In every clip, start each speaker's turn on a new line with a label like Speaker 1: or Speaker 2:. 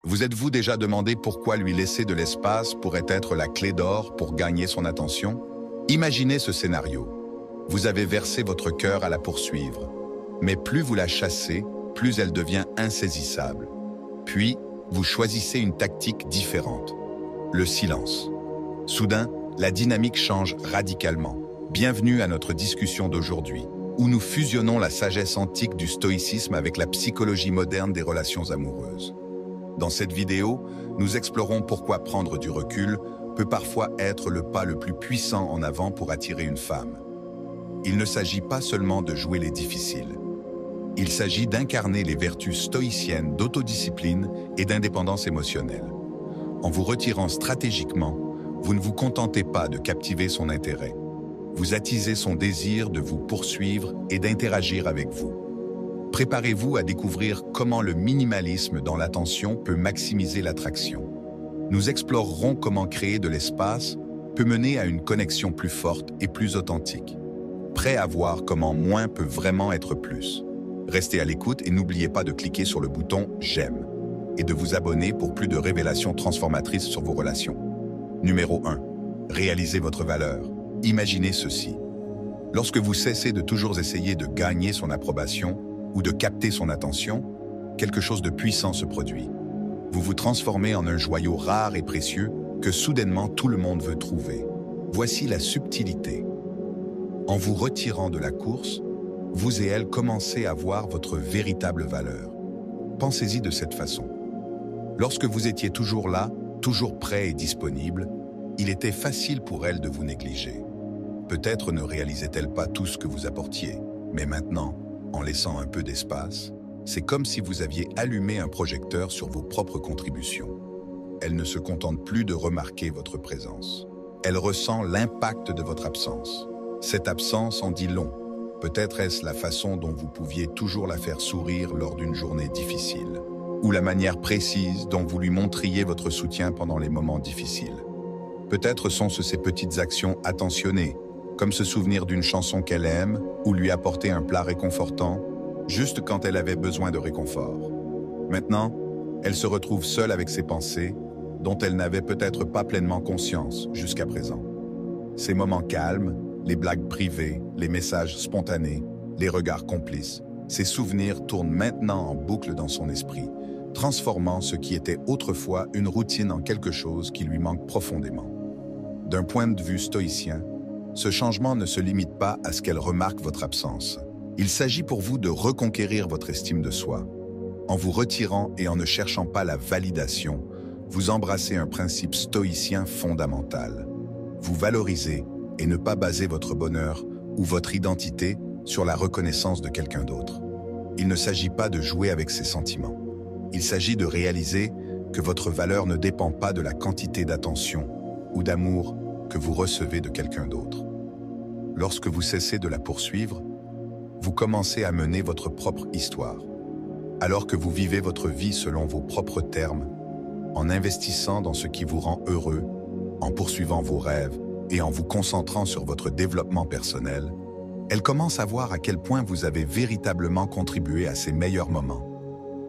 Speaker 1: Vous êtes-vous déjà demandé pourquoi lui laisser de l'espace pourrait être la clé d'or pour gagner son attention? Imaginez ce scénario. Vous avez versé votre cœur à la poursuivre. Mais plus vous la chassez, plus elle devient insaisissable. Puis, vous choisissez une tactique différente. Le silence. Soudain, la dynamique change radicalement. Bienvenue à notre discussion d'aujourd'hui, où nous fusionnons la sagesse antique du stoïcisme avec la psychologie moderne des relations amoureuses. Dans cette vidéo, nous explorons pourquoi prendre du recul peut parfois être le pas le plus puissant en avant pour attirer une femme. Il ne s'agit pas seulement de jouer les difficiles. Il s'agit d'incarner les vertus stoïciennes d'autodiscipline et d'indépendance émotionnelle. En vous retirant stratégiquement, vous ne vous contentez pas de captiver son intérêt. Vous attisez son désir de vous poursuivre et d'interagir avec vous. Préparez-vous à découvrir comment le minimalisme dans l'attention peut maximiser l'attraction. Nous explorerons comment créer de l'espace peut mener à une connexion plus forte et plus authentique. Prêt à voir comment moins peut vraiment être plus. Restez à l'écoute et n'oubliez pas de cliquer sur le bouton « J'aime » et de vous abonner pour plus de révélations transformatrices sur vos relations. Numéro 1. Réalisez votre valeur. Imaginez ceci. Lorsque vous cessez de toujours essayer de gagner son approbation ou de capter son attention, quelque chose de puissant se produit. Vous vous transformez en un joyau rare et précieux que soudainement tout le monde veut trouver. Voici la subtilité. En vous retirant de la course, vous et elle commencez à voir votre véritable valeur. Pensez-y de cette façon. Lorsque vous étiez toujours là, toujours prêt et disponible, il était facile pour elle de vous négliger. Peut-être ne réalisait-elle pas tout ce que vous apportiez, mais maintenant, en laissant un peu d'espace, c'est comme si vous aviez allumé un projecteur sur vos propres contributions. Elle ne se contente plus de remarquer votre présence. Elle ressent l'impact de votre absence. Cette absence en dit long. Peut-être est-ce la façon dont vous pouviez toujours la faire sourire lors d'une journée difficile, ou la manière précise dont vous lui montriez votre soutien pendant les moments difficiles. Peut-être sont-ce ces petites actions attentionnées, comme se souvenir d'une chanson qu'elle aime ou lui apporter un plat réconfortant, juste quand elle avait besoin de réconfort. Maintenant, elle se retrouve seule avec ses pensées, dont elle n'avait peut-être pas pleinement conscience jusqu'à présent. Ces moments calmes, les blagues privées, les messages spontanés, les regards complices, ces souvenirs tournent maintenant en boucle dans son esprit, transformant ce qui était autrefois une routine en quelque chose qui lui manque profondément. D'un point de vue stoïcien, ce changement ne se limite pas à ce qu'elle remarque votre absence. Il s'agit pour vous de reconquérir votre estime de soi. En vous retirant et en ne cherchant pas la validation, vous embrassez un principe stoïcien fondamental. Vous valorisez et ne pas baser votre bonheur ou votre identité sur la reconnaissance de quelqu'un d'autre. Il ne s'agit pas de jouer avec ses sentiments. Il s'agit de réaliser que votre valeur ne dépend pas de la quantité d'attention ou d'amour que vous recevez de quelqu'un d'autre. Lorsque vous cessez de la poursuivre, vous commencez à mener votre propre histoire. Alors que vous vivez votre vie selon vos propres termes, en investissant dans ce qui vous rend heureux, en poursuivant vos rêves et en vous concentrant sur votre développement personnel, elle commence à voir à quel point vous avez véritablement contribué à ses meilleurs moments.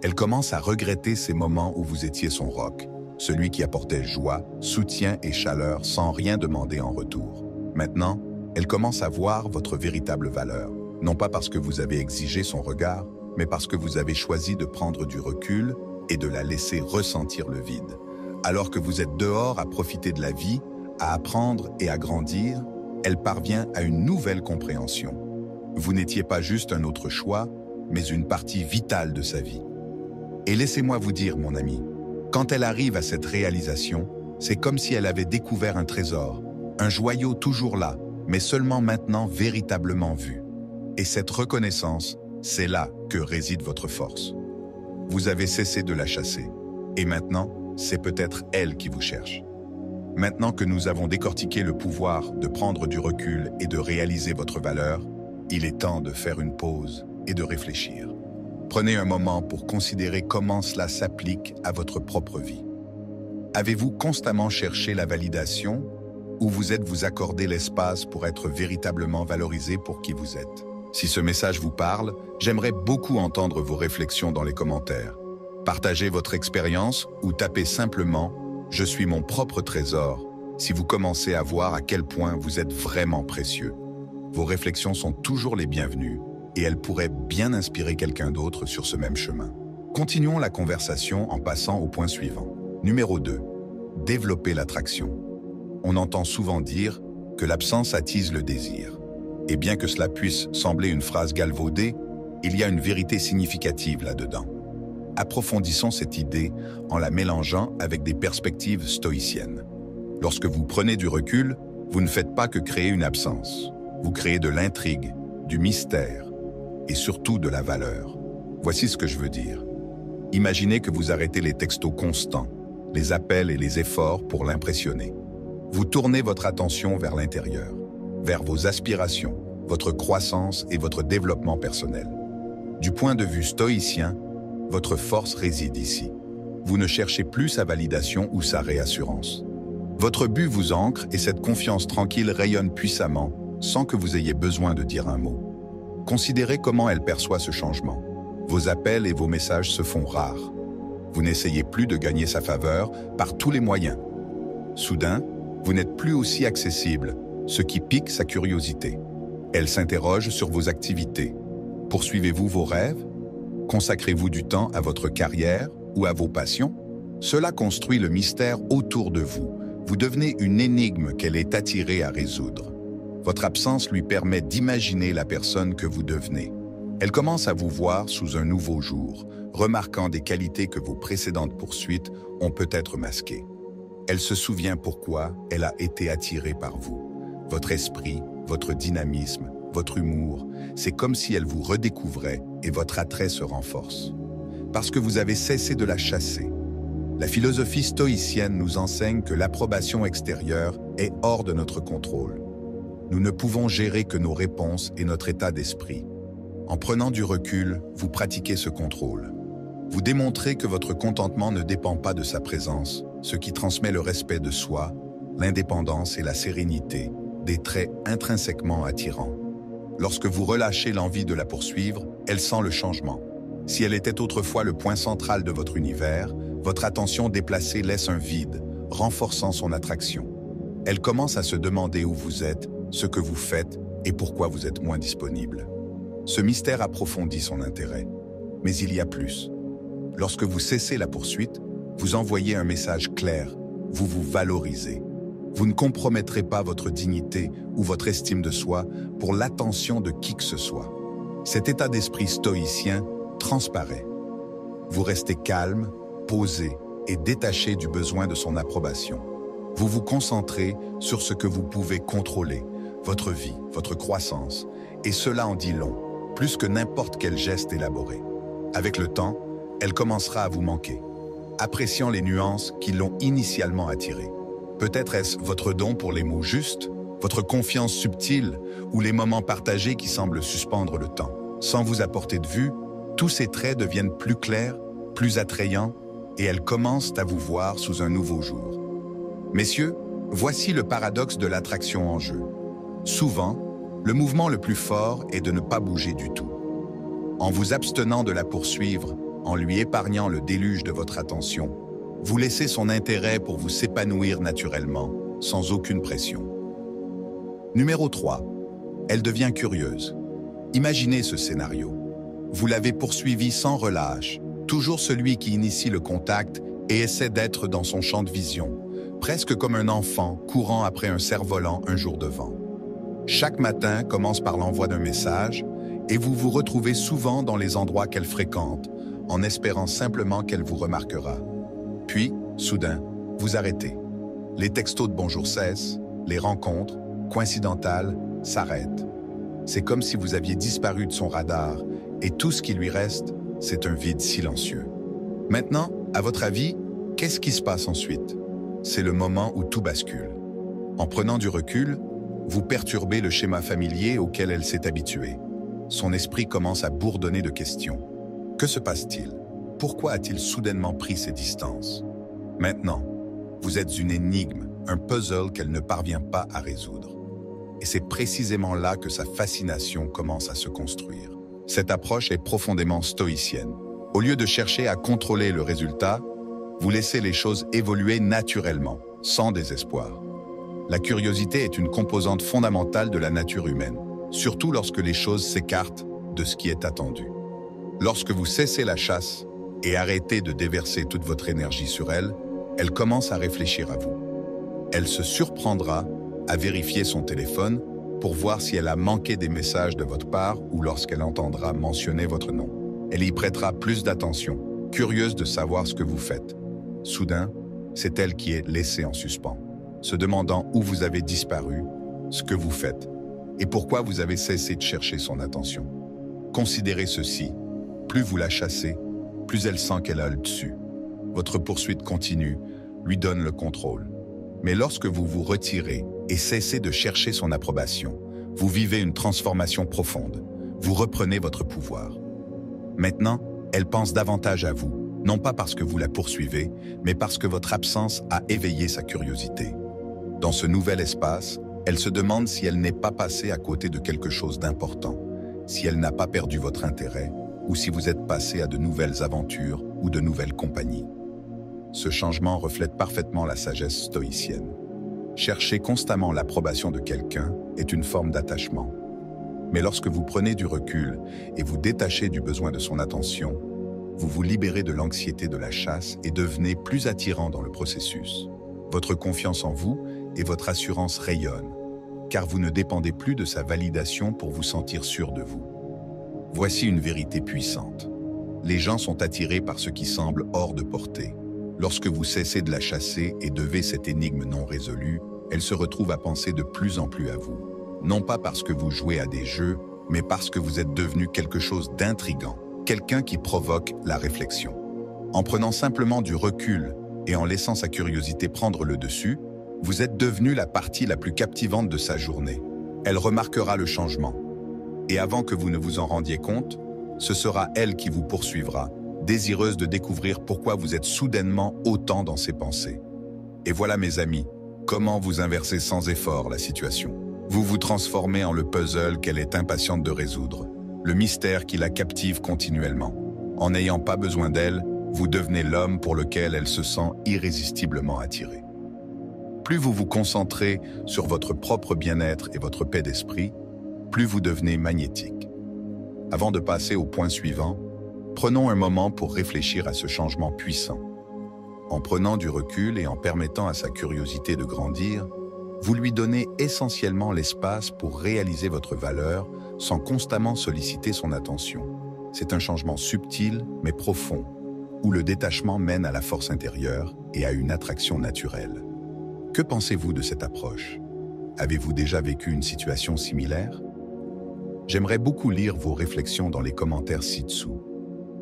Speaker 1: Elle commence à regretter ces moments où vous étiez son roc, celui qui apportait joie, soutien et chaleur sans rien demander en retour. Maintenant, elle commence à voir votre véritable valeur, non pas parce que vous avez exigé son regard, mais parce que vous avez choisi de prendre du recul et de la laisser ressentir le vide. Alors que vous êtes dehors à profiter de la vie, à apprendre et à grandir, elle parvient à une nouvelle compréhension. Vous n'étiez pas juste un autre choix, mais une partie vitale de sa vie. Et laissez-moi vous dire, mon ami, quand elle arrive à cette réalisation, c'est comme si elle avait découvert un trésor, un joyau toujours là, mais seulement maintenant véritablement vu. Et cette reconnaissance, c'est là que réside votre force. Vous avez cessé de la chasser, et maintenant, c'est peut-être elle qui vous cherche. Maintenant que nous avons décortiqué le pouvoir de prendre du recul et de réaliser votre valeur, il est temps de faire une pause et de réfléchir. Prenez un moment pour considérer comment cela s'applique à votre propre vie. Avez-vous constamment cherché la validation ou vous êtes-vous accordé l'espace pour être véritablement valorisé pour qui vous êtes? Si ce message vous parle, j'aimerais beaucoup entendre vos réflexions dans les commentaires. Partagez votre expérience ou tapez simplement « Je suis mon propre trésor » si vous commencez à voir à quel point vous êtes vraiment précieux. Vos réflexions sont toujours les bienvenues et elles pourraient bien inspirer quelqu'un d'autre sur ce même chemin. Continuons la conversation en passant au point suivant. Numéro 2. Développer l'attraction. On entend souvent dire que l'absence attise le désir. Et bien que cela puisse sembler une phrase galvaudée, il y a une vérité significative là-dedans. Approfondissons cette idée en la mélangeant avec des perspectives stoïciennes. Lorsque vous prenez du recul, vous ne faites pas que créer une absence. Vous créez de l'intrigue, du mystère et surtout de la valeur. Voici ce que je veux dire. Imaginez que vous arrêtez les textos constants, les appels et les efforts pour l'impressionner. Vous tournez votre attention vers l'intérieur, vers vos aspirations, votre croissance et votre développement personnel. Du point de vue stoïcien, votre force réside ici. Vous ne cherchez plus sa validation ou sa réassurance. Votre but vous ancre et cette confiance tranquille rayonne puissamment sans que vous ayez besoin de dire un mot. Considérez comment elle perçoit ce changement. Vos appels et vos messages se font rares. Vous n'essayez plus de gagner sa faveur par tous les moyens. Soudain, vous n'êtes plus aussi accessible, ce qui pique sa curiosité. Elle s'interroge sur vos activités. Poursuivez-vous vos rêves? Consacrez-vous du temps à votre carrière ou à vos passions? Cela construit le mystère autour de vous. Vous devenez une énigme qu'elle est attirée à résoudre. Votre absence lui permet d'imaginer la personne que vous devenez. Elle commence à vous voir sous un nouveau jour, remarquant des qualités que vos précédentes poursuites ont peut-être masquées. Elle se souvient pourquoi elle a été attirée par vous. Votre esprit, votre dynamisme, votre humour, c'est comme si elle vous redécouvrait et votre attrait se renforce. Parce que vous avez cessé de la chasser. La philosophie stoïcienne nous enseigne que l'approbation extérieure est hors de notre contrôle. Nous ne pouvons gérer que nos réponses et notre état d'esprit. En prenant du recul, vous pratiquez ce contrôle. Vous démontrez que votre contentement ne dépend pas de sa présence, ce qui transmet le respect de soi, l'indépendance et la sérénité, des traits intrinsèquement attirants. Lorsque vous relâchez l'envie de la poursuivre, elle sent le changement. Si elle était autrefois le point central de votre univers, votre attention déplacée laisse un vide, renforçant son attraction. Elle commence à se demander où vous êtes, ce que vous faites et pourquoi vous êtes moins disponible. Ce mystère approfondit son intérêt. Mais il y a plus. Lorsque vous cessez la poursuite, vous envoyez un message clair, vous vous valorisez. Vous ne compromettrez pas votre dignité ou votre estime de soi pour l'attention de qui que ce soit. Cet état d'esprit stoïcien transparaît. Vous restez calme, posé et détaché du besoin de son approbation. Vous vous concentrez sur ce que vous pouvez contrôler, votre vie, votre croissance, et cela en dit long, plus que n'importe quel geste élaboré. Avec le temps, elle commencera à vous manquer, appréciant les nuances qui l'ont initialement attirée. Peut-être est-ce votre don pour les mots justes, votre confiance subtile ou les moments partagés qui semblent suspendre le temps. Sans vous apporter de vue, tous ces traits deviennent plus clairs, plus attrayants, et elles commencent à vous voir sous un nouveau jour. Messieurs, voici le paradoxe de l'attraction en jeu. Souvent, le mouvement le plus fort est de ne pas bouger du tout. En vous abstenant de la poursuivre, en lui épargnant le déluge de votre attention, vous laissez son intérêt pour vous s'épanouir naturellement, sans aucune pression. Numéro 3. Elle devient curieuse. Imaginez ce scénario. Vous l'avez poursuivi sans relâche, toujours celui qui initie le contact et essaie d'être dans son champ de vision, presque comme un enfant courant après un cerf-volant un jour de vent. Chaque matin commence par l'envoi d'un message et vous vous retrouvez souvent dans les endroits qu'elle fréquente, en espérant simplement qu'elle vous remarquera. Puis, soudain, vous arrêtez. Les textos de bonjour cessent, les rencontres, coïncidentales, s'arrêtent. C'est comme si vous aviez disparu de son radar et tout ce qui lui reste, c'est un vide silencieux. Maintenant, à votre avis, qu'est-ce qui se passe ensuite? C'est le moment où tout bascule. En prenant du recul, vous perturbez le schéma familier auquel elle s'est habituée. Son esprit commence à bourdonner de questions. Que se passe-t-il? Pourquoi a-t-il soudainement pris ses distances? Maintenant, vous êtes une énigme, un puzzle qu'elle ne parvient pas à résoudre. Et c'est précisément là que sa fascination commence à se construire. Cette approche est profondément stoïcienne. Au lieu de chercher à contrôler le résultat, vous laissez les choses évoluer naturellement, sans désespoir. La curiosité est une composante fondamentale de la nature humaine, surtout lorsque les choses s'écartent de ce qui est attendu. Lorsque vous cessez la chasse et arrêtez de déverser toute votre énergie sur elle, elle commence à réfléchir à vous. Elle se surprendra à vérifier son téléphone pour voir si elle a manqué des messages de votre part ou lorsqu'elle entendra mentionner votre nom. Elle y prêtera plus d'attention, curieuse de savoir ce que vous faites. Soudain, c'est elle qui est laissée en suspens, se demandant où vous avez disparu, ce que vous faites et pourquoi vous avez cessé de chercher son attention. Considérez ceci, plus vous la chassez, plus elle sent qu'elle a le dessus. Votre poursuite continue, lui donne le contrôle. Mais lorsque vous vous retirez et cessez de chercher son approbation, vous vivez une transformation profonde. Vous reprenez votre pouvoir. Maintenant, elle pense davantage à vous, non pas parce que vous la poursuivez, mais parce que votre absence a éveillé sa curiosité. Dans ce nouvel espace, elle se demande si elle n'est pas passée à côté de quelque chose d'important, si elle n'a pas perdu votre intérêt, ou si vous êtes passé à de nouvelles aventures ou de nouvelles compagnies. Ce changement reflète parfaitement la sagesse stoïcienne. Chercher constamment l'approbation de quelqu'un est une forme d'attachement. Mais lorsque vous prenez du recul et vous détachez du besoin de son attention, vous vous libérez de l'anxiété de la chasse et devenez plus attirant dans le processus. Votre confiance en vous et votre assurance rayonnent, car vous ne dépendez plus de sa validation pour vous sentir sûr de vous. Voici une vérité puissante. Les gens sont attirés par ce qui semble hors de portée. Lorsque vous cessez de la chasser et devez cette énigme non résolue, elle se retrouve à penser de plus en plus à vous. Non pas parce que vous jouez à des jeux, mais parce que vous êtes devenu quelque chose d'intrigant, quelqu'un qui provoque la réflexion. En prenant simplement du recul et en laissant sa curiosité prendre le dessus, vous êtes devenu la partie la plus captivante de sa journée. Elle remarquera le changement. Et avant que vous ne vous en rendiez compte, ce sera elle qui vous poursuivra, désireuse de découvrir pourquoi vous êtes soudainement autant dans ses pensées. Et voilà mes amis, comment vous inversez sans effort la situation. Vous vous transformez en le puzzle qu'elle est impatiente de résoudre, le mystère qui la captive continuellement. En n'ayant pas besoin d'elle, vous devenez l'homme pour lequel elle se sent irrésistiblement attirée. Plus vous vous concentrez sur votre propre bien-être et votre paix d'esprit, plus vous devenez magnétique. Avant de passer au point suivant, prenons un moment pour réfléchir à ce changement puissant. En prenant du recul et en permettant à sa curiosité de grandir, vous lui donnez essentiellement l'espace pour réaliser votre valeur sans constamment solliciter son attention. C'est un changement subtil mais profond, où le détachement mène à la force intérieure et à une attraction naturelle. Que pensez-vous de cette approche? Avez-vous déjà vécu une situation similaire? J'aimerais beaucoup lire vos réflexions dans les commentaires ci-dessous.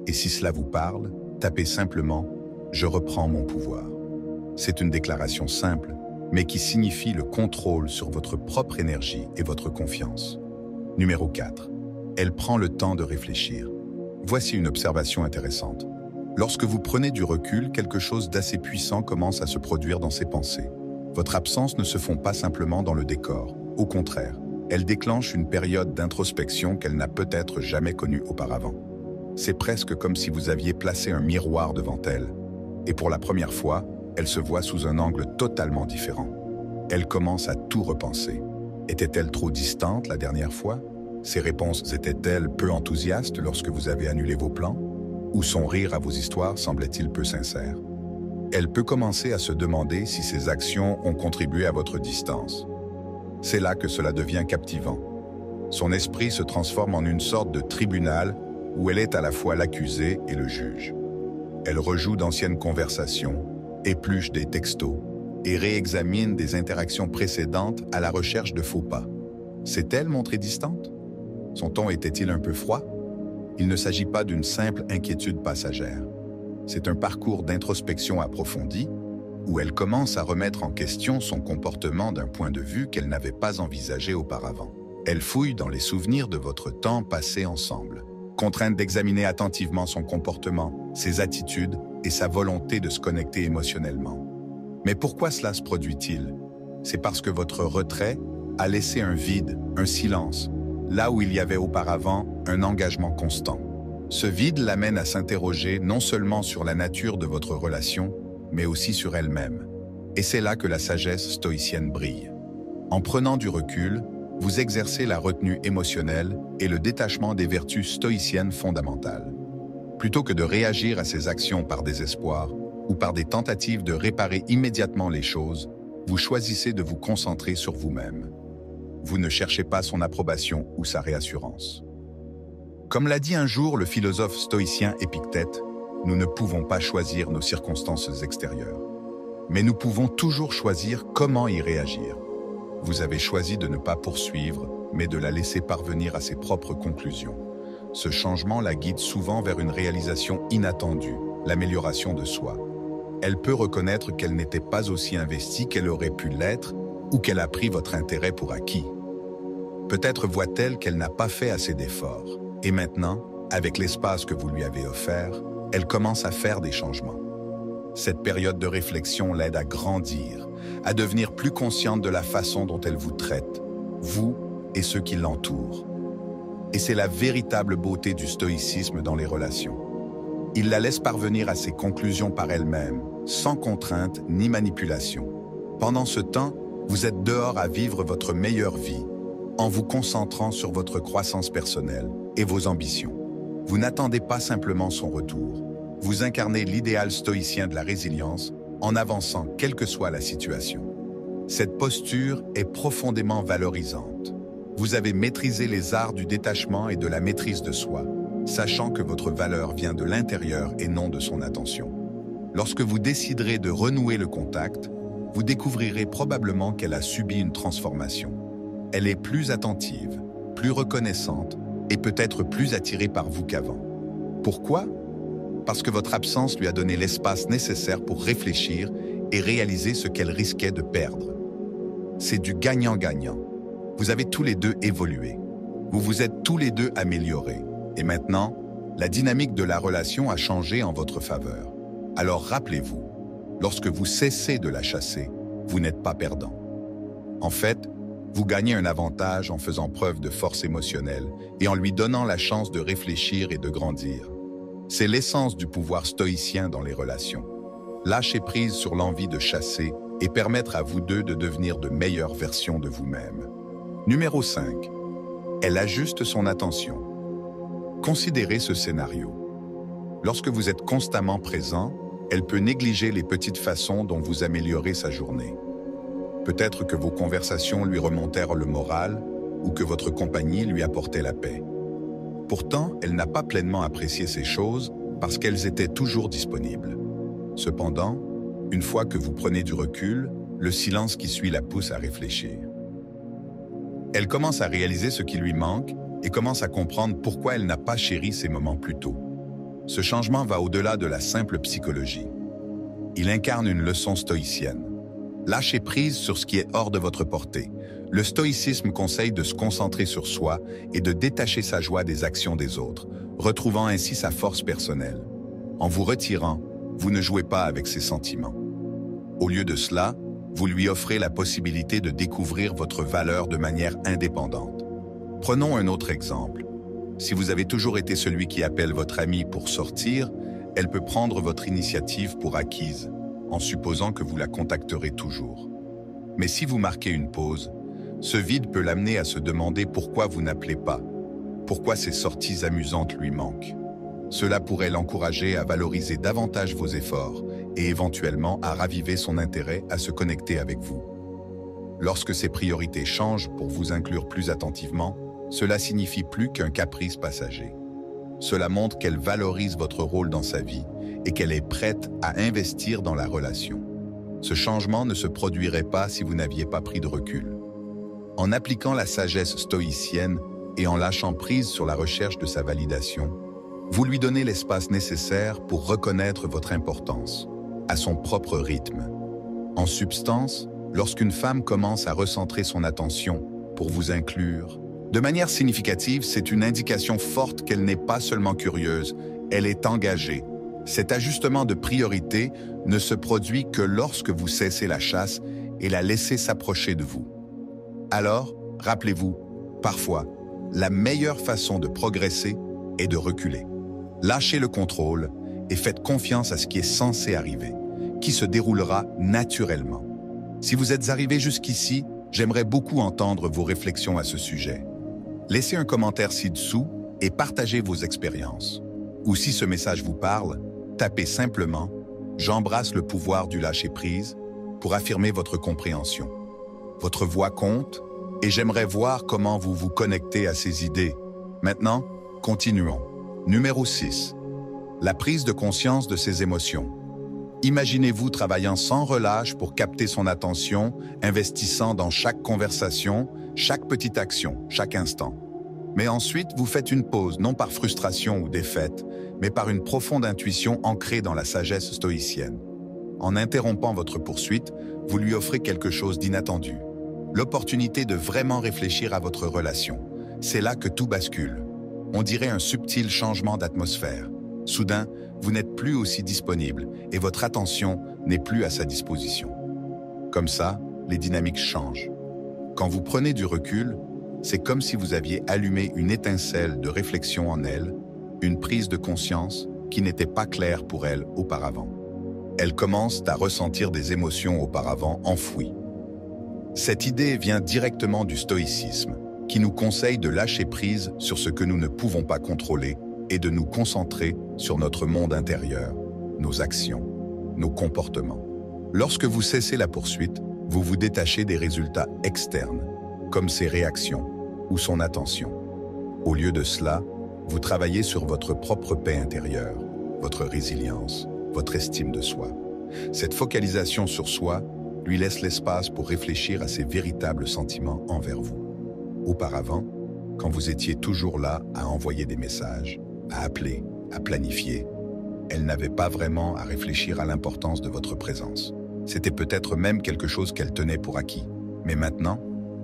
Speaker 1: Et si cela vous parle, tapez simplement « Je reprends mon pouvoir ». C'est une déclaration simple, mais qui signifie le contrôle sur votre propre énergie et votre confiance. Numéro 4. Elle prend le temps de réfléchir. Voici une observation intéressante. Lorsque vous prenez du recul, quelque chose d'assez puissant commence à se produire dans ses pensées. Votre absence ne se fond pas simplement dans le décor. Au contraire, elle déclenche une période d'introspection qu'elle n'a peut-être jamais connue auparavant. C'est presque comme si vous aviez placé un miroir devant elle. Et pour la première fois, elle se voit sous un angle totalement différent. Elle commence à tout repenser. Était-elle trop distante la dernière fois? Ses réponses étaient-elles peu enthousiastes lorsque vous avez annulé vos plans? Ou son rire à vos histoires semblait-il peu sincère? Elle peut commencer à se demander si ses actions ont contribué à votre distance. C'est là que cela devient captivant. Son esprit se transforme en une sorte de tribunal où elle est à la fois l'accusé et le juge. Elle rejoue d'anciennes conversations, épluche des textos et réexamine des interactions précédentes à la recherche de faux pas. S'est-elle montrée distante? Son ton était-il un peu froid? Il ne s'agit pas d'une simple inquiétude passagère. C'est un parcours d'introspection approfondie où elle commence à remettre en question son comportement d'un point de vue qu'elle n'avait pas envisagé auparavant. Elle fouille dans les souvenirs de votre temps passé ensemble, contrainte d'examiner attentivement son comportement, ses attitudes et sa volonté de se connecter émotionnellement. Mais pourquoi cela se produit-il? C'est parce que votre retrait a laissé un vide, un silence, là où il y avait auparavant un engagement constant. Ce vide l'amène à s'interroger non seulement sur la nature de votre relation, mais aussi sur elle-même. Et c'est là que la sagesse stoïcienne brille. En prenant du recul, vous exercez la retenue émotionnelle et le détachement des vertus stoïciennes fondamentales. Plutôt que de réagir à ces actions par désespoir ou par des tentatives de réparer immédiatement les choses, vous choisissez de vous concentrer sur vous-même. Vous ne cherchez pas son approbation ou sa réassurance. Comme l'a dit un jour le philosophe stoïcien Épictète, nous ne pouvons pas choisir nos circonstances extérieures. Mais nous pouvons toujours choisir comment y réagir. Vous avez choisi de ne pas poursuivre, mais de la laisser parvenir à ses propres conclusions. Ce changement la guide souvent vers une réalisation inattendue, l'amélioration de soi. Elle peut reconnaître qu'elle n'était pas aussi investie qu'elle aurait pu l'être ou qu'elle a pris votre intérêt pour acquis. Peut-être voit-elle qu'elle n'a pas fait assez d'efforts. Et maintenant, avec l'espace que vous lui avez offert, elle commence à faire des changements. Cette période de réflexion l'aide à grandir, à devenir plus consciente de la façon dont elle vous traite, vous et ceux qui l'entourent. Et c'est la véritable beauté du stoïcisme dans les relations. Il la laisse parvenir à ses conclusions par elle-même, sans contrainte ni manipulation. Pendant ce temps, vous êtes dehors à vivre votre meilleure vie, en vous concentrant sur votre croissance personnelle et vos ambitions. Vous n'attendez pas simplement son retour. Vous incarnez l'idéal stoïcien de la résilience en avançant quelle que soit la situation. Cette posture est profondément valorisante. Vous avez maîtrisé les arts du détachement et de la maîtrise de soi, sachant que votre valeur vient de l'intérieur et non de son attention. Lorsque vous déciderez de renouer le contact, vous découvrirez probablement qu'elle a subi une transformation. Elle est plus attentive, plus reconnaissante et peut-être plus attirée par vous qu'avant. Pourquoi ? Parce que votre absence lui a donné l'espace nécessaire pour réfléchir et réaliser ce qu'elle risquait de perdre. C'est du gagnant-gagnant. Vous avez tous les deux évolué. Vous vous êtes tous les deux améliorés. Et maintenant, la dynamique de la relation a changé en votre faveur. Alors rappelez-vous, lorsque vous cessez de la chasser, vous n'êtes pas perdant. En fait, vous gagnez un avantage en faisant preuve de force émotionnelle et en lui donnant la chance de réfléchir et de grandir. C'est l'essence du pouvoir stoïcien dans les relations. Lâcher prise sur l'envie de chasser et permettre à vous deux de devenir de meilleures versions de vous-même. Numéro 5. Elle ajuste son attention. Considérez ce scénario. Lorsque vous êtes constamment présent, elle peut négliger les petites façons dont vous améliorez sa journée. Peut-être que vos conversations lui remontèrent le moral ou que votre compagnie lui apportait la paix. Pourtant, elle n'a pas pleinement apprécié ces choses parce qu'elles étaient toujours disponibles. Cependant, une fois que vous prenez du recul, le silence qui suit la pousse à réfléchir. Elle commence à réaliser ce qui lui manque et commence à comprendre pourquoi elle n'a pas chéri ces moments plus tôt. Ce changement va au-delà de la simple psychologie. Il incarne une leçon stoïcienne. Lâchez prise sur ce qui est hors de votre portée. Le stoïcisme conseille de se concentrer sur soi et de détacher sa joie des actions des autres, retrouvant ainsi sa force personnelle. En vous retirant, vous ne jouez pas avec ses sentiments. Au lieu de cela, vous lui offrez la possibilité de découvrir votre valeur de manière indépendante. Prenons un autre exemple. Si vous avez toujours été celui qui appelle votre amie pour sortir, elle peut prendre votre initiative pour acquise, en supposant que vous la contacterez toujours. Mais si vous marquez une pause, ce vide peut l'amener à se demander pourquoi vous n'appelez pas, pourquoi ces sorties amusantes lui manquent. Cela pourrait l'encourager à valoriser davantage vos efforts et éventuellement à raviver son intérêt à se connecter avec vous. Lorsque ses priorités changent pour vous inclure plus attentivement, cela signifie plus qu'un caprice passager. Cela montre qu'elle valorise votre rôle dans sa vie et qu'elle est prête à investir dans la relation. Ce changement ne se produirait pas si vous n'aviez pas pris de recul. En appliquant la sagesse stoïcienne et en lâchant prise sur la recherche de sa validation, vous lui donnez l'espace nécessaire pour reconnaître votre importance, à son propre rythme. En substance, lorsqu'une femme commence à recentrer son attention pour vous inclure, de manière significative, c'est une indication forte qu'elle n'est pas seulement curieuse, elle est engagée. Cet ajustement de priorité ne se produit que lorsque vous cessez la chasse et la laissez s'approcher de vous. Alors, rappelez-vous, parfois, la meilleure façon de progresser est de reculer. Lâchez le contrôle et faites confiance à ce qui est censé arriver, qui se déroulera naturellement. Si vous êtes arrivé jusqu'ici, j'aimerais beaucoup entendre vos réflexions à ce sujet. Laissez un commentaire ci-dessous et partagez vos expériences. Ou si ce message vous parle, tapez simplement « J'embrasse le pouvoir du lâcher-prise » pour affirmer votre compréhension. Votre voix compte et j'aimerais voir comment vous vous connectez à ces idées. Maintenant, continuons. Numéro 6. La prise de conscience de ses émotions. Imaginez-vous travaillant sans relâche pour capter son attention, investissant dans chaque conversation, chaque petite action, chaque instant. Mais ensuite, vous faites une pause, non par frustration ou défaite, mais par une profonde intuition ancrée dans la sagesse stoïcienne. En interrompant votre poursuite, vous lui offrez quelque chose d'inattendu. L'opportunité de vraiment réfléchir à votre relation. C'est là que tout bascule. On dirait un subtil changement d'atmosphère. Soudain, vous n'êtes plus aussi disponible et votre attention n'est plus à sa disposition. Comme ça, les dynamiques changent. Quand vous prenez du recul, c'est comme si vous aviez allumé une étincelle de réflexion en elle, une prise de conscience qui n'était pas claire pour elle auparavant. Elle commence à ressentir des émotions auparavant enfouies. Cette idée vient directement du stoïcisme, qui nous conseille de lâcher prise sur ce que nous ne pouvons pas contrôler et de nous concentrer sur notre monde intérieur, nos actions, nos comportements. Lorsque vous cessez la poursuite, vous vous détachez des résultats externes, comme ses réactions ou son attention. Au lieu de cela, vous travaillez sur votre propre paix intérieure, votre résilience, votre estime de soi. Cette focalisation sur soi lui laisse l'espace pour réfléchir à ses véritables sentiments envers vous. Auparavant, quand vous étiez toujours là à envoyer des messages, à appeler, à planifier, elle n'avait pas vraiment à réfléchir à l'importance de votre présence. C'était peut-être même quelque chose qu'elle tenait pour acquis. Mais maintenant,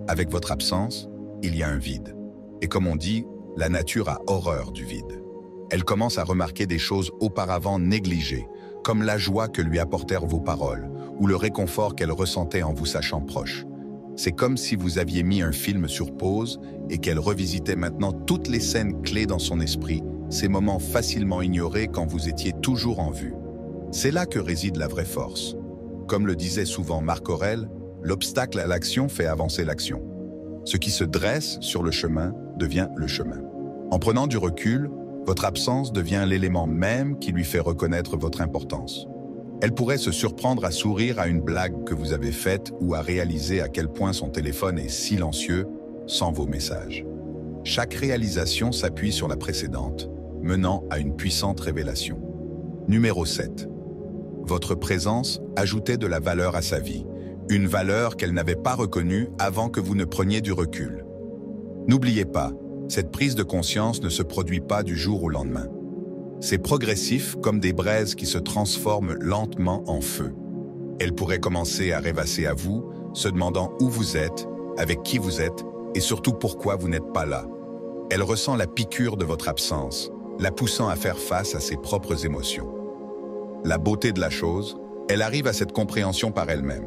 Speaker 1: avec votre absence, il y a un vide. Et comme on dit, la nature a horreur du vide. Elle commence à remarquer des choses auparavant négligées, comme la joie que lui apportèrent vos paroles, ou le réconfort qu'elle ressentait en vous sachant proche. C'est comme si vous aviez mis un film sur pause et qu'elle revisitait maintenant toutes les scènes clés dans son esprit, ces moments facilement ignorés quand vous étiez toujours en vue. C'est là que réside la vraie force. Comme le disait souvent Marc Aurèle, l'obstacle à l'action fait avancer l'action. Ce qui se dresse sur le chemin devient le chemin. En prenant du recul, votre absence devient l'élément même qui lui fait reconnaître votre importance. Elle pourrait se surprendre à sourire à une blague que vous avez faite ou à réaliser à quel point son téléphone est silencieux sans vos messages. Chaque réalisation s'appuie sur la précédente, menant à une puissante révélation. Numéro 7. Votre présence ajoutait de la valeur à sa vie, une valeur qu'elle n'avait pas reconnue avant que vous ne preniez du recul. N'oubliez pas, cette prise de conscience ne se produit pas du jour au lendemain. C'est progressif comme des braises qui se transforment lentement en feu. Elle pourrait commencer à rêvasser à vous, se demandant où vous êtes, avec qui vous êtes et surtout pourquoi vous n'êtes pas là. Elle ressent la piqûre de votre absence, la poussant à faire face à ses propres émotions. La beauté de la chose, elle arrive à cette compréhension par elle-même.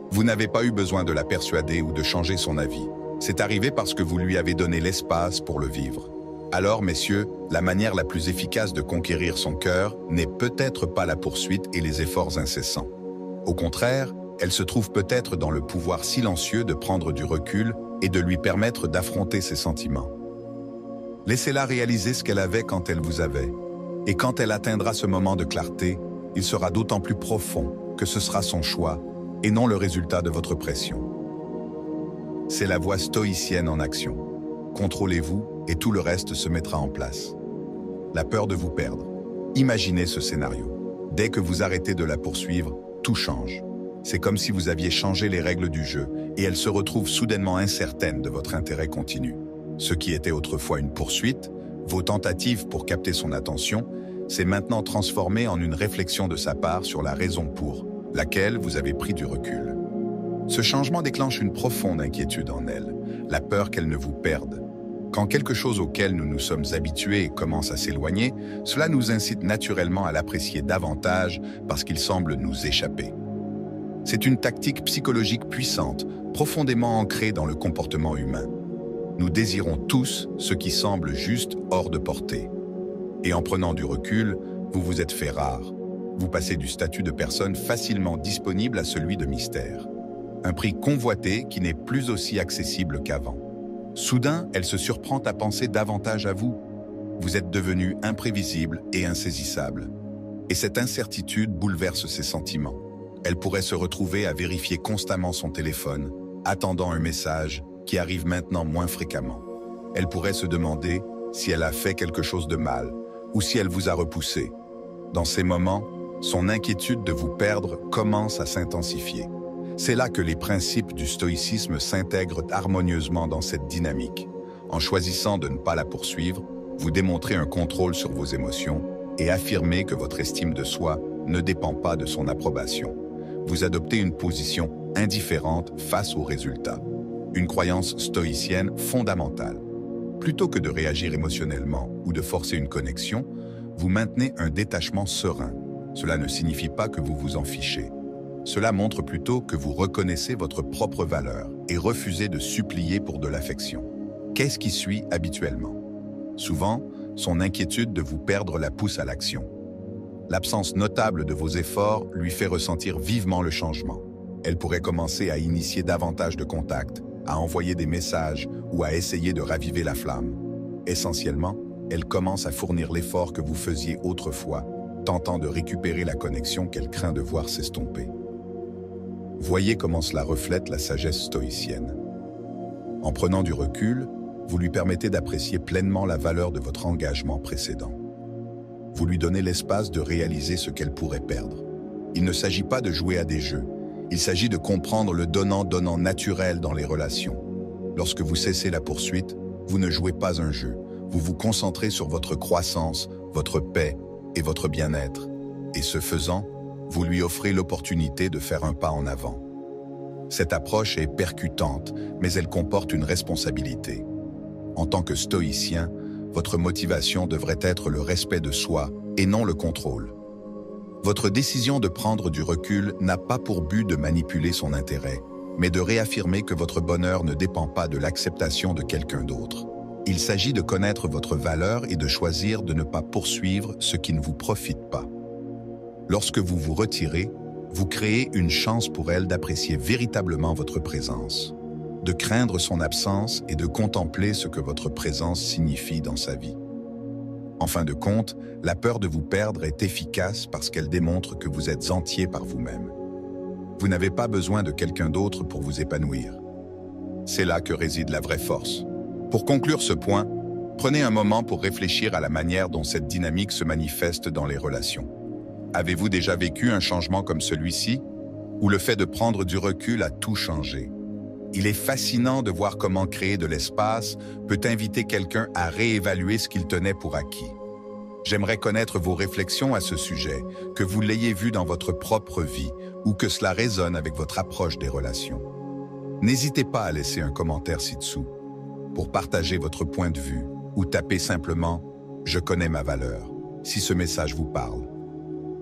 Speaker 1: Vous n'avez pas eu besoin de la persuader ou de changer son avis. C'est arrivé parce que vous lui avez donné l'espace pour le vivre. Alors, messieurs, la manière la plus efficace de conquérir son cœur n'est peut-être pas la poursuite et les efforts incessants. Au contraire, elle se trouve peut-être dans le pouvoir silencieux de prendre du recul et de lui permettre d'affronter ses sentiments. Laissez-la réaliser ce qu'elle avait quand elle vous avait. Et quand elle atteindra ce moment de clarté, il sera d'autant plus profond que ce sera son choix et non le résultat de votre pression. C'est la voie stoïcienne en action. Contrôlez-vous et tout le reste se mettra en place. La peur de vous perdre. Imaginez ce scénario. Dès que vous arrêtez de la poursuivre, tout change. C'est comme si vous aviez changé les règles du jeu et elle se retrouve soudainement incertaine de votre intérêt continu. Ce qui était autrefois une poursuite, vos tentatives pour capter son attention, s'est maintenant transformé en une réflexion de sa part sur la raison pour laquelle vous avez pris du recul. Ce changement déclenche une profonde inquiétude en elle, la peur qu'elle ne vous perde. Quand quelque chose auquel nous nous sommes habitués commence à s'éloigner, cela nous incite naturellement à l'apprécier davantage parce qu'il semble nous échapper. C'est une tactique psychologique puissante, profondément ancrée dans le comportement humain. Nous désirons tous ce qui semble juste hors de portée. Et en prenant du recul, vous vous êtes fait rare. Vous passez du statut de personne facilement disponible à celui de mystère. Un prix convoité qui n'est plus aussi accessible qu'avant. Soudain, elle se surprend à penser davantage à vous. Vous êtes devenu imprévisible et insaisissable. Et cette incertitude bouleverse ses sentiments. Elle pourrait se retrouver à vérifier constamment son téléphone, attendant un message qui arrive maintenant moins fréquemment. Elle pourrait se demander si elle a fait quelque chose de mal ou si elle vous a repoussé. Dans ces moments, son inquiétude de vous perdre commence à s'intensifier. C'est là que les principes du stoïcisme s'intègrent harmonieusement dans cette dynamique. En choisissant de ne pas la poursuivre, vous démontrez un contrôle sur vos émotions et affirmez que votre estime de soi ne dépend pas de son approbation. Vous adoptez une position indifférente face aux résultats. Une croyance stoïcienne fondamentale. Plutôt que de réagir émotionnellement ou de forcer une connexion, vous maintenez un détachement serein. Cela ne signifie pas que vous vous en fichez. Cela montre plutôt que vous reconnaissez votre propre valeur et refusez de supplier pour de l'affection. Qu'est-ce qui suit habituellement? Souvent, son inquiétude de vous perdre la pousse à l'action. L'absence notable de vos efforts lui fait ressentir vivement le changement. Elle pourrait commencer à initier davantage de contacts, à envoyer des messages ou à essayer de raviver la flamme. Essentiellement, elle commence à fournir l'effort que vous faisiez autrefois, tentant de récupérer la connexion qu'elle craint de voir s'estomper. Voyez comment cela reflète la sagesse stoïcienne. En prenant du recul, vous lui permettez d'apprécier pleinement la valeur de votre engagement précédent. Vous lui donnez l'espace de réaliser ce qu'elle pourrait perdre. Il ne s'agit pas de jouer à des jeux, il s'agit de comprendre le donnant-donnant naturel dans les relations. Lorsque vous cessez la poursuite, vous ne jouez pas un jeu, vous vous concentrez sur votre croissance, votre paix et votre bien-être. Et ce faisant, vous lui offrez l'opportunité de faire un pas en avant. Cette approche est percutante, mais elle comporte une responsabilité. En tant que stoïcien, votre motivation devrait être le respect de soi et non le contrôle. Votre décision de prendre du recul n'a pas pour but de manipuler son intérêt, mais de réaffirmer que votre bonheur ne dépend pas de l'acceptation de quelqu'un d'autre. Il s'agit de connaître votre valeur et de choisir de ne pas poursuivre ce qui ne vous profite pas. Lorsque vous vous retirez, vous créez une chance pour elle d'apprécier véritablement votre présence, de craindre son absence et de contempler ce que votre présence signifie dans sa vie. En fin de compte, la peur de vous perdre est efficace parce qu'elle démontre que vous êtes entier par vous-même. Vous n'avez pas besoin de quelqu'un d'autre pour vous épanouir. C'est là que réside la vraie force. Pour conclure ce point, prenez un moment pour réfléchir à la manière dont cette dynamique se manifeste dans les relations. Avez-vous déjà vécu un changement comme celui-ci, où le fait de prendre du recul a tout changé? Il est fascinant de voir comment créer de l'espace peut inviter quelqu'un à réévaluer ce qu'il tenait pour acquis. J'aimerais connaître vos réflexions à ce sujet, que vous l'ayez vu dans votre propre vie ou que cela résonne avec votre approche des relations. N'hésitez pas à laisser un commentaire ci-dessous pour partager votre point de vue ou taper simplement « Je connais ma valeur » si ce message vous parle.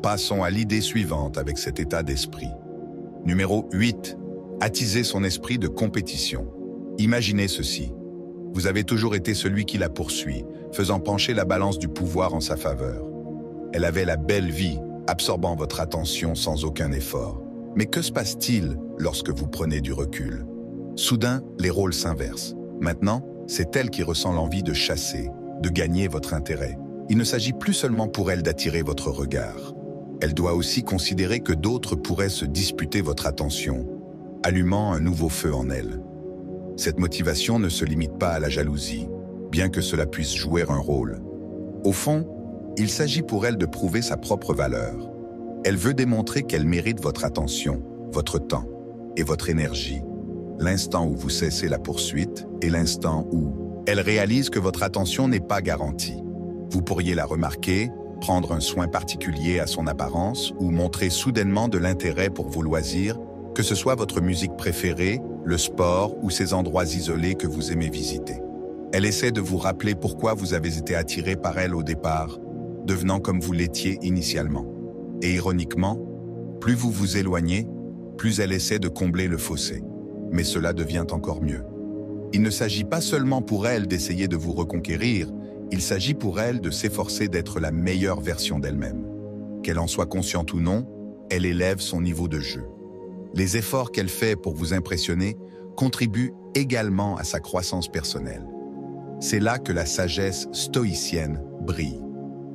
Speaker 1: Passons à l'idée suivante avec cet état d'esprit. Numéro 8. Attiser son esprit de compétition. Imaginez ceci. Vous avez toujours été celui qui la poursuit, faisant pencher la balance du pouvoir en sa faveur. Elle avait la belle vie, absorbant votre attention sans aucun effort. Mais que se passe-t-il lorsque vous prenez du recul? Soudain, les rôles s'inversent. Maintenant, c'est elle qui ressent l'envie de chasser, de gagner votre intérêt. Il ne s'agit plus seulement pour elle d'attirer votre regard. Elle doit aussi considérer que d'autres pourraient se disputer votre attention, allumant un nouveau feu en elle. Cette motivation ne se limite pas à la jalousie, bien que cela puisse jouer un rôle. Au fond, il s'agit pour elle de prouver sa propre valeur. Elle veut démontrer qu'elle mérite votre attention, votre temps et votre énergie. L'instant où vous cessez la poursuite et l'instant où elle réalise que votre attention n'est pas garantie. Vous pourriez la remarquer, prendre un soin particulier à son apparence ou montrer soudainement de l'intérêt pour vos loisirs, que ce soit votre musique préférée, le sport ou ces endroits isolés que vous aimez visiter. Elle essaie de vous rappeler pourquoi vous avez été attiré par elle au départ, devenant comme vous l'étiez initialement. Et ironiquement, plus vous vous éloignez, plus elle essaie de combler le fossé. Mais cela devient encore mieux. Il ne s'agit pas seulement pour elle d'essayer de vous reconquérir, Il s'agit pour elle de s'efforcer d'être la meilleure version d'elle-même. Qu'elle en soit consciente ou non, elle élève son niveau de jeu. Les efforts qu'elle fait pour vous impressionner contribuent également à sa croissance personnelle. C'est là que la sagesse stoïcienne brille.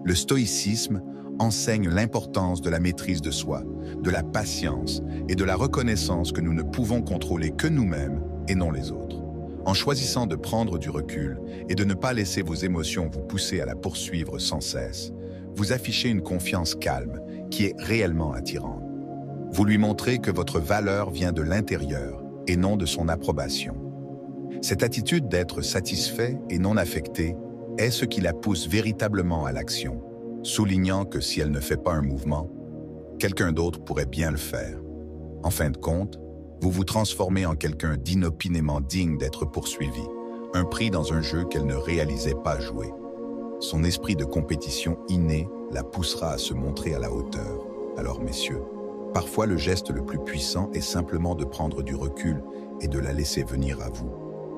Speaker 1: Le stoïcisme enseigne l'importance de la maîtrise de soi, de la patience et de la reconnaissance que nous ne pouvons contrôler que nous-mêmes et non les autres. En choisissant de prendre du recul et de ne pas laisser vos émotions vous pousser à la poursuivre sans cesse, vous affichez une confiance calme qui est réellement attirante. Vous lui montrez que votre valeur vient de l'intérieur et non de son approbation. Cette attitude d'être satisfait et non affecté est ce qui la pousse véritablement à l'action, soulignant que si elle ne fait pas un mouvement, quelqu'un d'autre pourrait bien le faire. En fin de compte, vous vous transformez en quelqu'un d'inopinément digne d'être poursuivi, un prix dans un jeu qu'elle ne réalisait pas jouer. Son esprit de compétition inné la poussera à se montrer à la hauteur. Alors messieurs, parfois le geste le plus puissant est simplement de prendre du recul et de la laisser venir à vous.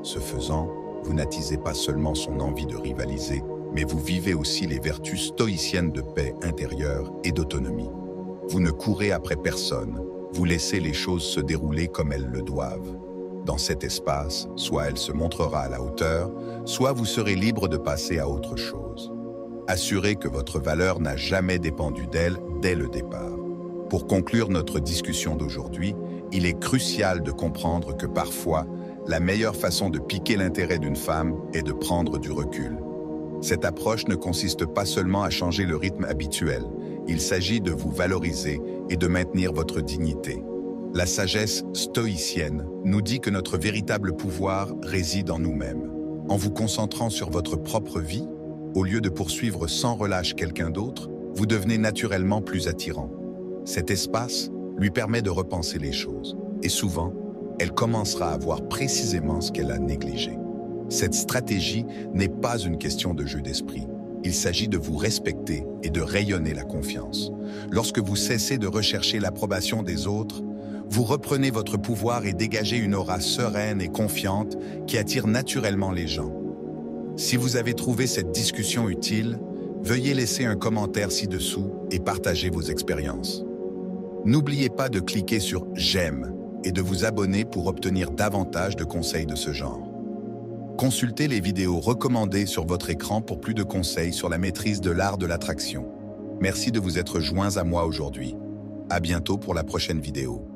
Speaker 1: Ce faisant, vous n'attisez pas seulement son envie de rivaliser, mais vous vivez aussi les vertus stoïciennes de paix intérieure et d'autonomie. Vous ne courez après personne, vous laissez les choses se dérouler comme elles le doivent. Dans cet espace, soit elle se montrera à la hauteur, soit vous serez libre de passer à autre chose. Assurez que votre valeur n'a jamais dépendu d'elle dès le départ. Pour conclure notre discussion d'aujourd'hui, il est crucial de comprendre que parfois, la meilleure façon de piquer l'intérêt d'une femme est de prendre du recul. Cette approche ne consiste pas seulement à changer le rythme habituel, il s'agit de vous valoriser et de maintenir votre dignité. La sagesse stoïcienne nous dit que notre véritable pouvoir réside en nous-mêmes. En vous concentrant sur votre propre vie, au lieu de poursuivre sans relâche quelqu'un d'autre, vous devenez naturellement plus attirant. Cet espace lui permet de repenser les choses, et souvent, elle commencera à voir précisément ce qu'elle a négligé. Cette stratégie n'est pas une question de jeu d'esprit. Il s'agit de vous respecter et de rayonner la confiance. Lorsque vous cessez de rechercher l'approbation des autres, vous reprenez votre pouvoir et dégagez une aura sereine et confiante qui attire naturellement les gens. Si vous avez trouvé cette discussion utile, veuillez laisser un commentaire ci-dessous et partager vos expériences. N'oubliez pas de cliquer sur « J'aime » et de vous abonner pour obtenir davantage de conseils de ce genre. Consultez les vidéos recommandées sur votre écran pour plus de conseils sur la maîtrise de l'art de l'attraction. Merci de vous être joints à moi aujourd'hui. À bientôt pour la prochaine vidéo.